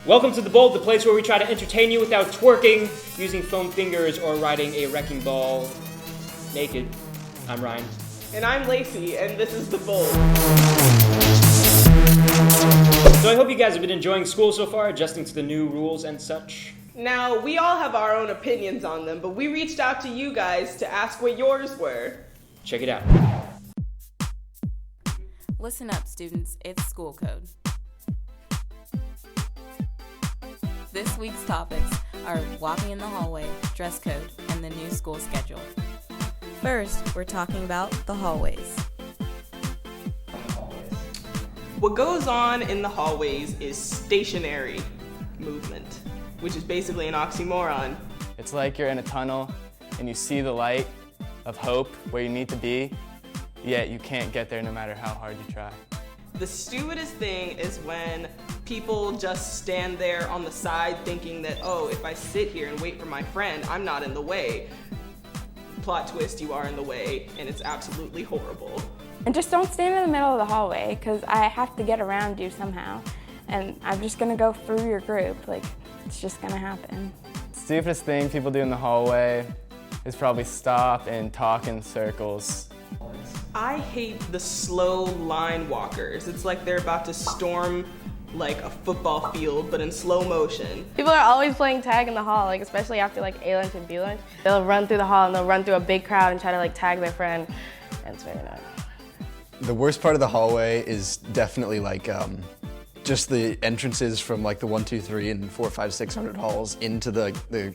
Welcome to The Bold, the place where we try to entertain you without twerking, using foam fingers, or riding a wrecking ball naked. I'm Ryan. And I'm Lacey, and this is The Bold. So I hope you guys have been enjoying school so far, adjusting to the new rules and such. Now, we all have our own opinions on them, but we reached out to you guys to ask what yours were. Check it out. Listen up, students. It's school code. This week's topics are walking in the hallway, dress code, and the new school schedule. First, we're talking about the hallways. What goes on in the hallways is stationary movement, which is basically an oxymoron. It's like you're in a tunnel and you see the light of hope where you need to be, yet you can't get there no matter how hard you try. The stupidest thing is when people just stand there on the side thinking that, oh, if I sit here and wait for my friend, I'm not in the way. Plot twist, you are in the way, and it's absolutely horrible. And just don't stand in the middle of the hallway, because I have to get around you somehow. And I'm just gonna go through your group, like, it's just gonna happen. The stupidest thing people do in the hallway is probably stop and talk in circles. I hate the slow line walkers. It's like they're about to storm like a football field, but in slow motion. People are always playing tag in the hall, like especially after like A lunch and B lunch. They'll run through the hall and they'll run through a big crowd and try to like tag their friend, and it's very annoying. The worst part of the hallway is definitely like just the entrances from like the 1, 2, 3, and 4, 5, 600 halls into the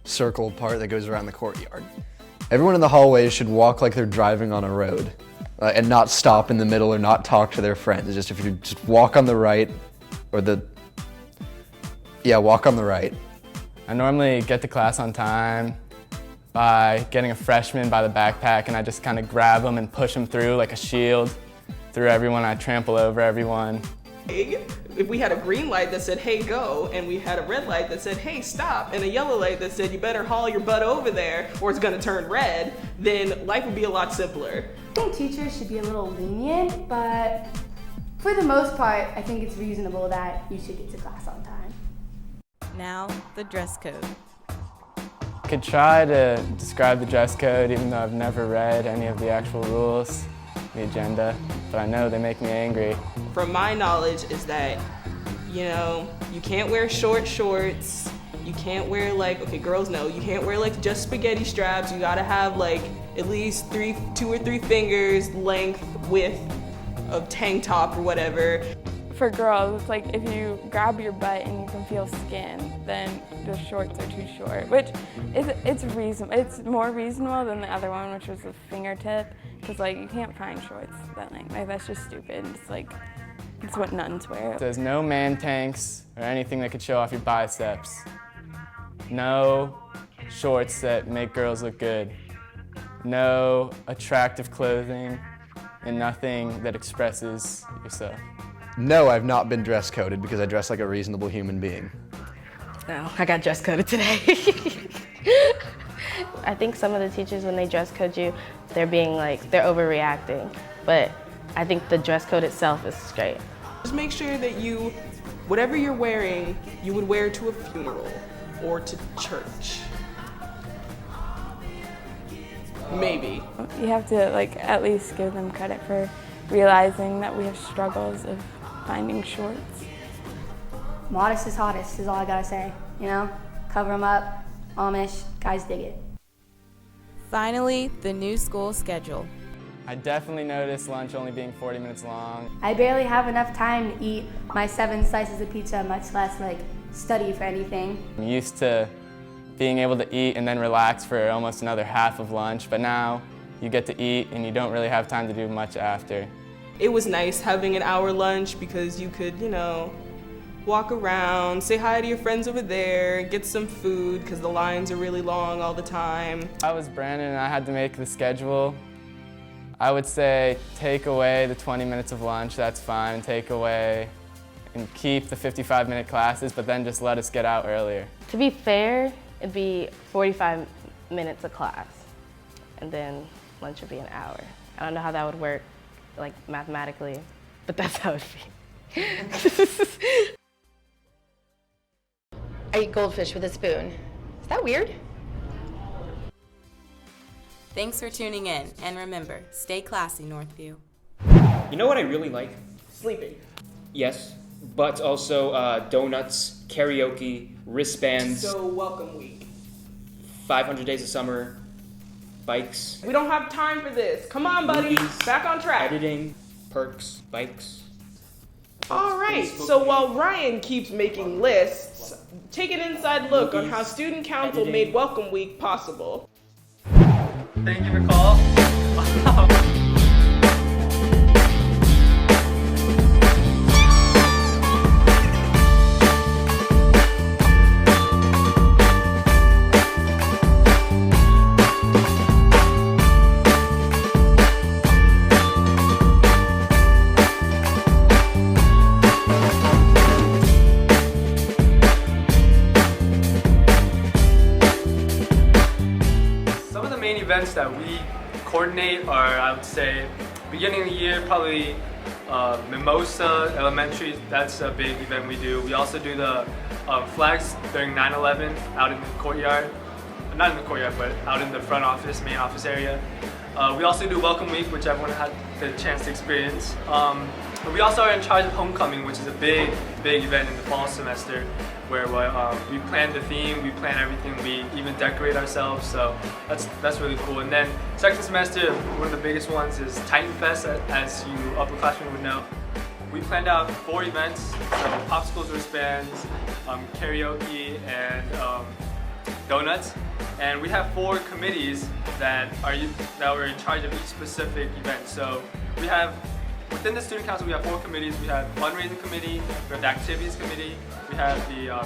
circle part that goes around the courtyard. Everyone in the hallway should walk like they're driving on a road and not stop in the middle or not talk to their friends. It's just if you just walk on the right or walk on the right. I normally get to class on time by getting a freshman by the backpack, and I just kind of grab them and push them through like a shield through everyone. I trample over everyone. If we had a green light that said, hey, go, and we had a red light that said, hey, stop, and a yellow light that said, you better haul your butt over there or it's gonna turn red, then life would be a lot simpler. I think teachers should be a little lenient, but for the most part, I think it's reasonable that you should get to class on time. Now, the dress code. I could try to describe the dress code even though I've never read any of the actual rules, the agenda, but I know they make me angry. From my knowledge is that, you know, you can't wear short shorts, you can't wear like, okay, girls know, you can't wear like just spaghetti straps, you gotta have like at least 2 or 3 fingers length width of tank top or whatever. For girls, it's like if you grab your butt and you can feel skin, then the shorts are too short, which it's reasonable. It's more reasonable than the other one, which was a fingertip, because like you can't find shorts that length. Like that's just stupid. It's like it's what nuns wear. There's no man tanks or anything that could show off your biceps. No shorts that make girls look good. No attractive clothing, and nothing that expresses yourself. No, I've not been dress coded because I dress like a reasonable human being. No, I got dress coded today. I think some of the teachers, when they dress code you, they're overreacting. But I think the dress code itself is straight. Just make sure that whatever you're wearing, you would wear to a funeral or to church. Maybe. You have to like at least give them credit for realizing that we have struggles of finding shorts. Modest is hottest is all I gotta say, you know? Cover them up, Amish, guys dig it. Finally, the new school schedule. I definitely noticed lunch only being 40 minutes long. I barely have enough time to eat my 7 slices of pizza, much less like study for anything. I'm used to being able to eat and then relax for almost another half of lunch, but now you get to eat and you don't really have time to do much after. It was nice having an hour lunch because you could, you know, walk around, say hi to your friends over there, get some food because the lines are really long all the time. I was Brandon and I had to make the schedule. I would say take away the 20 minutes of lunch, that's fine. Take away and keep the 55-minute classes, but then just let us get out earlier. To be fair, it'd be 45 minutes of class, and then lunch would be an hour. I don't know how that would work, like mathematically, but that's how it'd be. I eat goldfish with a spoon. Is that weird? Thanks for tuning in, and remember, stay classy, Northview. You know what I really like? Sleeping. Yes, but also donuts, karaoke, wristbands, So welcome week. 500 Days of Summer, bikes, We don't have time for this. Come on, buddy. movies, Back on track. editing, perks, bikes. All right. So while Ryan keeps making lists, take an inside look on how Student Council editing. made Welcome Week possible. Thank you for call. Some of the main events that we coordinate are, I would say, beginning of the year, probably Mimosa Elementary. That's a big event we do. We also do the flags during 9/11 out in the courtyard. Not in the courtyard, but out in the front office, main office area. We also do Welcome Week, which everyone had the chance to experience. But we also are in charge of Homecoming, which is a big event in the fall semester, where we plan the theme, we plan everything, we even decorate ourselves. So that's really cool. And then second semester, one of the biggest ones is Titan Fest, as you upperclassmen would know. We planned out 4 events, so popsicles, wristbands, karaoke, and donuts. And we have 4 committees that were in charge of each specific event. So we have, within the Student Council, we have 4 committees. We have Fundraising Committee, we have the Activities Committee, we have the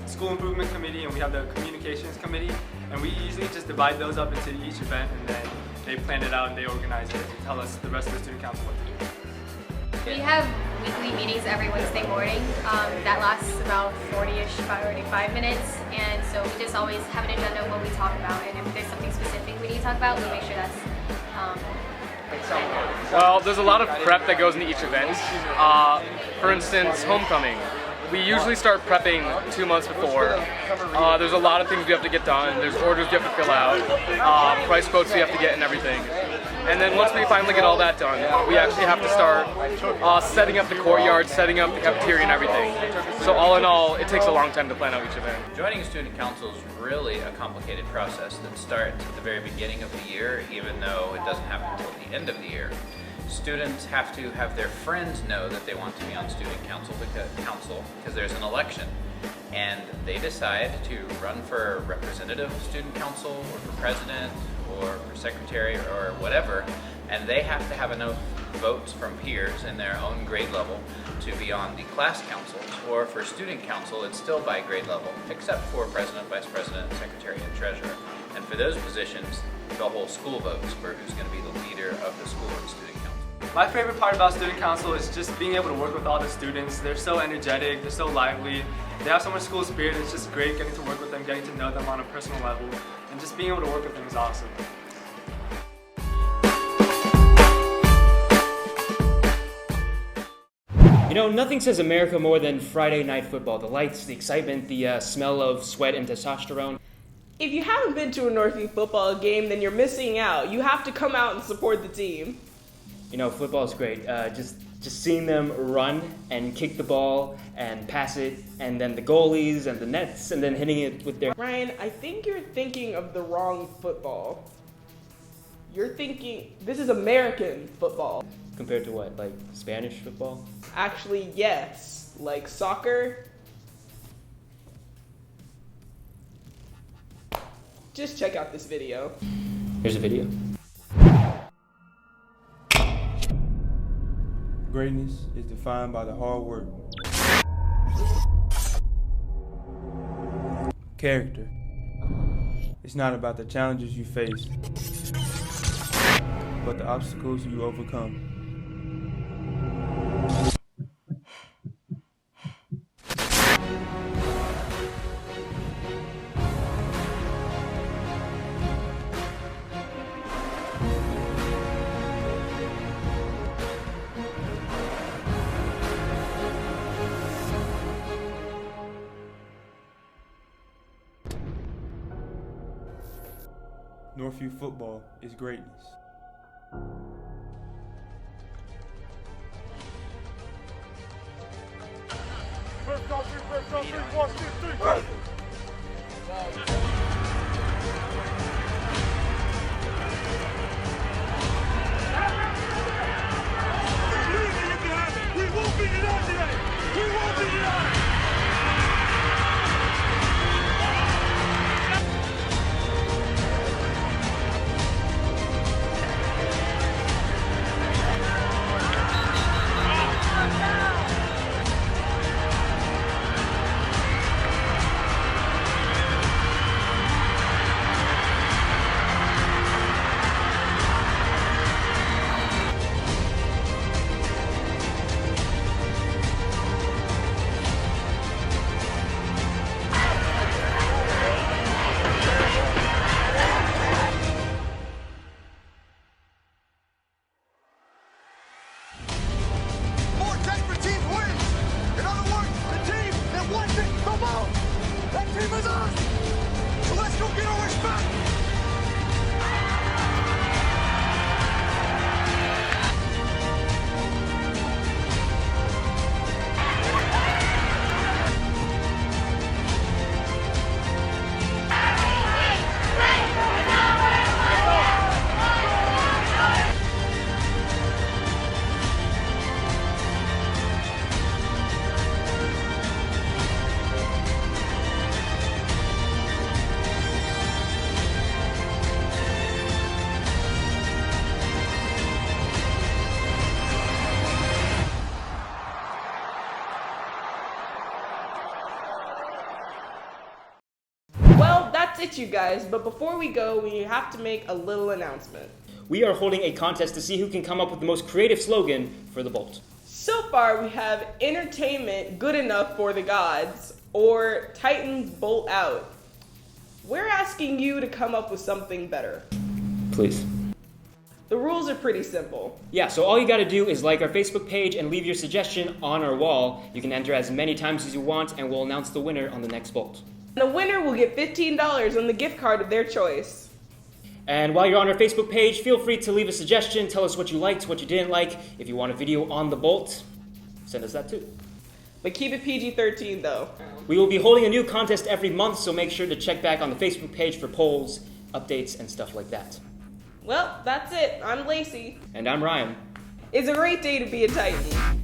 School Improvement Committee, and we have the Communications Committee. And we usually just divide those up into each event, and then they plan it out and they organize it and tell us, the rest of the Student Council, what to do. We have weekly meetings every Wednesday morning that lasts about 45 minutes, and so we just always have an agenda of what we talk about, and if there's something specific we need to talk about, we make sure that's planned out. Well, there's a lot of prep that goes into each event. For instance, Homecoming. We usually start prepping 2 months before. There's a lot of things we have to get done. There's orders we have to fill out, price quotes we have to get and everything. And then once we finally get all that done, we actually have to start setting up the courtyard, setting up the cafeteria and everything. So all in all, it takes a long time to plan out each event. Joining a student council is really a complicated process that starts at the very beginning of the year, even though it doesn't happen until the end of the year. Students have to have their friends know that they want to be on student council because there's an election. And they decide to run for representative of student council or for president or for secretary or whatever, and they have to have enough votes from peers in their own grade level to be on the class councils, or for student council it's still by grade level, except for president, vice president, secretary, and treasurer. And for those positions, the whole school votes for who's going to be the leader of the school and student council. My favorite part about Student Council is just being able to work with all the students. They're so energetic, they're so lively, they have so much school spirit. It's just great getting to work with them, getting to know them on a personal level, and just being able to work with them is awesome. You know, nothing says America more than Friday night football. The lights, the excitement, the smell of sweat and testosterone. If you haven't been to a Northview football game, then you're missing out. You have to come out and support the team. You know, football is great. Just seeing them run and kick the ball and pass it, and then the goalies and the nets, and then hitting it with their... Ryan, I think you're thinking of the wrong football. You're thinking, this is American football. Compared to what, like Spanish football? Actually, yes. Like soccer. Just check out this video. Here's a video. Greatness is defined by the hard work. Character. It's not about the challenges you face, but the obstacles you overcome. Northview football is greatness. First on three, 1, 2, 3. We won't be denied today! We won't be denied! Well, that's it, you guys. But before we go, we have to make a little announcement. We are holding a contest to see who can come up with the most creative slogan for the Bolt. So far, we have entertainment good enough for the gods, or Titans bolt out. We're asking you to come up with something better. Please. The rules are pretty simple. Yeah, so all you gotta do is like our Facebook page and leave your suggestion on our wall. You can enter as many times as you want, and we'll announce the winner on the next Bolt. The winner will get $15 on the gift card of their choice. And while you're on our Facebook page, feel free to leave a suggestion. Tell us what you liked, what you didn't like. If you want a video on the Bolt, send us that too. But keep it PG-13 though. We will be holding a new contest every month, so make sure to check back on the Facebook page for polls, updates, and stuff like that. Well, that's it. I'm Lacey. And I'm Ryan. It's a great day to be a Titan.